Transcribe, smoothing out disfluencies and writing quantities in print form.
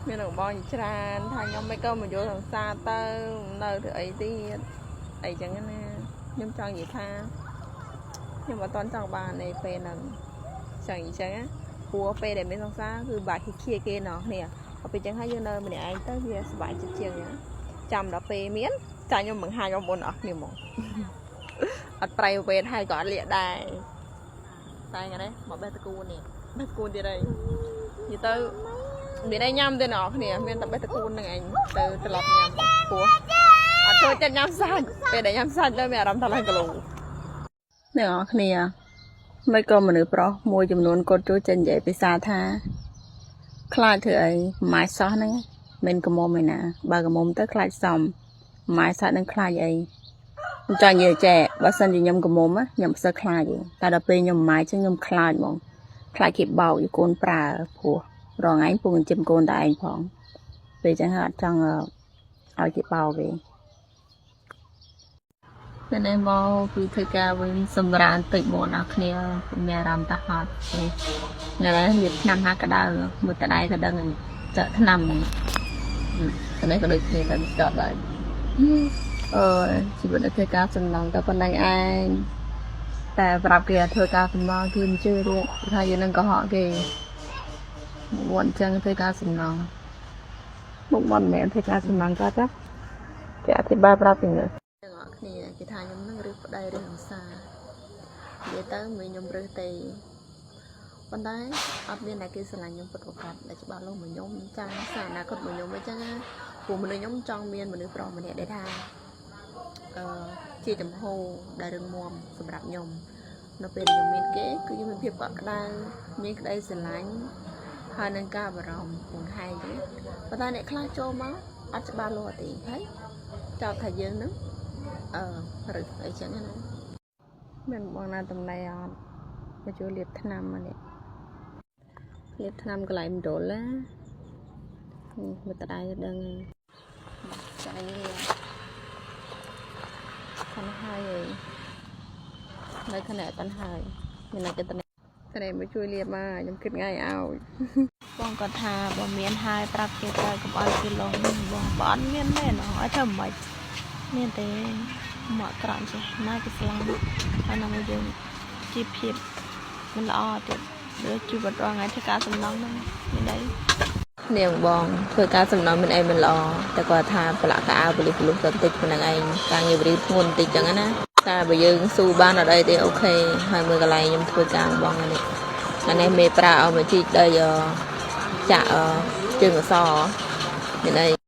មានរបស់បងច្រើនថាខ្ញុំមិនក៏មកយកសង្សារទៅនៅធ្វើអីទៀតអីចឹងណាខ្ញុំចង់និយាយថាខ្ញុំអត់តន់ចង់បានឯពេលហ្នឹងចង់និយាយចឹងណាព្រោះពេលដែលមានសង្សារគឺបាក់ខៀគេណោះគ្នាដល់ពេលចឹងហើយយើងនៅម្នាក់ឯងទៅវាសុបាយចិត្តជាងណាចាំដល់ពេលមានចាខ្ញុំបង្ហាញបងប្អូនអស់គ្នាហ្មងអត់ប្រៃវេតហើយក៏អត់លាកដែរតែហ្នឹងណាមកបេះតគូនេះបេះតគូទៀតហើយនិយាយទៅមានអីញ៉ាំទេអ្នកគ្នាមានតែបេះតគូនហ្នឹងឯងទៅត្រឡប់ញ៉ាំព្រោះអត់ចូលចិត្តញ៉ាំសាច់ពេលដែលញ៉ាំសាច់ទៅមានអារម្មណ៍ថាឡើងគីឡូអ្នកគ្នាមិនក៏មនុស្សប្រុសមួយចំនួនគាត់ចូលចិត្តនិយាយភាសាថាខ្លាចធ្វើអីម៉ាយសោះហ្នឹងមិនកមុំឯណាបើកមុំទៅខ្លាចសំម៉ាយសាច់នឹងខ្លាចអីខ្ញុំចង់និយាយចែបើសិនជាខ្ញុំកមុំខ្ញុំផ្សើខ្លាចទេតែដល់ពេលខ្ញុំម៉ាយចឹងខ្ញុំខ្លាចហ្មងខ្លាចគេបោកឲ្យកូនប្រើព្រោះរងឯងពងចិញ្ចឹមកូនតែឯងផងពេលចឹងអត់ចង់ឲ្យគេបោកទេពេលនេះមកពីធ្វើការវិញសម្រានតិចមកដល់គ្នាមានអារម្មណ៍ថាហត់ទេនៅឡើយវាឆ្នាំហាក្តៅមើលតដៃក៏ដឹងចាក់ឆ្នាំតែនេះក៏ដូចគ្នាតែចតដែរជីវិតធ្វើការសំឡងតែប៉ុណ្ណឹងឯងតែប្រាប់គេធ្វើការសំឡងគឺមិនជឿទេថាយើងនឹងកុហកគេវត្តចឹងធ្វើការសំឡងមុខមិនមែនធ្វើការសំឡងក៏ចាគេអធិប្បាយប្រាប់ទាំងនេះទាំងអស់គ្នាគេថាខ្ញុំនឹងរឹសប្តីរឹសអង្សានិយាយទៅមិនខ្ញុំរឹសទេប៉ុន្តែអត់មានតែគេស្រឡាញ់ខ្ញុំពិតប្រាកដដែលច្បាស់លាស់មកខ្ញុំចាំសារអនាគតមកខ្ញុំអញ្ចឹងណាព្រោះមនុស្សខ្ញុំចង់មានមនុស្សប្រុសម្នាក់ដែលថាជាចំហដែលរឹងមាំសម្រាប់ខ្ញុំនៅពេលខ្ញុំមានគេគឺខ្ញុំមានភាពកក់ក្ដៅមានក្តីស្រឡាញ់ហើយនឹងការបារម្ភពងហែងទេប៉ុន្តែអ្នកខ្លះចូលមកអត់ច្បាស់លាស់ទេហើយចោទថាយើងនឹងឬអីចឹងណាមានបងណាតំណែអត់មកជួយលាបថ្នាំមកនេះលាបថ្នាំកន្លែងមណ្ឌលណាមើលតដៃទៅដឹងចាញ់នេះខាងហើយនៅខាងនេះអត់ហើយមានតែតែមកជួយលាបមកខ្ញុំគិតថ្ងៃឲ្យបងគាត់ថាបើមានហើយប្រាប់គេទៅកុំឲ្យគេលងបងបើអត់មានទេណោះឲ្យធ្វើមិនមានទេមកក្រំចេះណាគេស្លាប់ហើយនាំមកយើងជីវភាពមិនល្អទៀតដូចជីវិតរងថ្ងៃធ្វើការសំណងហ្នឹងមានអីនាងបងធ្វើការសំណងមានអីមិនល្អតែគាត់ថាប្រឡាក់កៅអៅពលិសទៅតិចប៉ុណ្ណឹងឯងការងារវិរិយធ្ងន់តិចចឹងណាតែបើយើងស៊ូបានអត់អីទេអូខេហើយមើលកន្លែងខ្ញុំធ្វើការបងនេះអានេះមេប្រើឲ្យមកជីកដីចាក់ជើងអសមានអី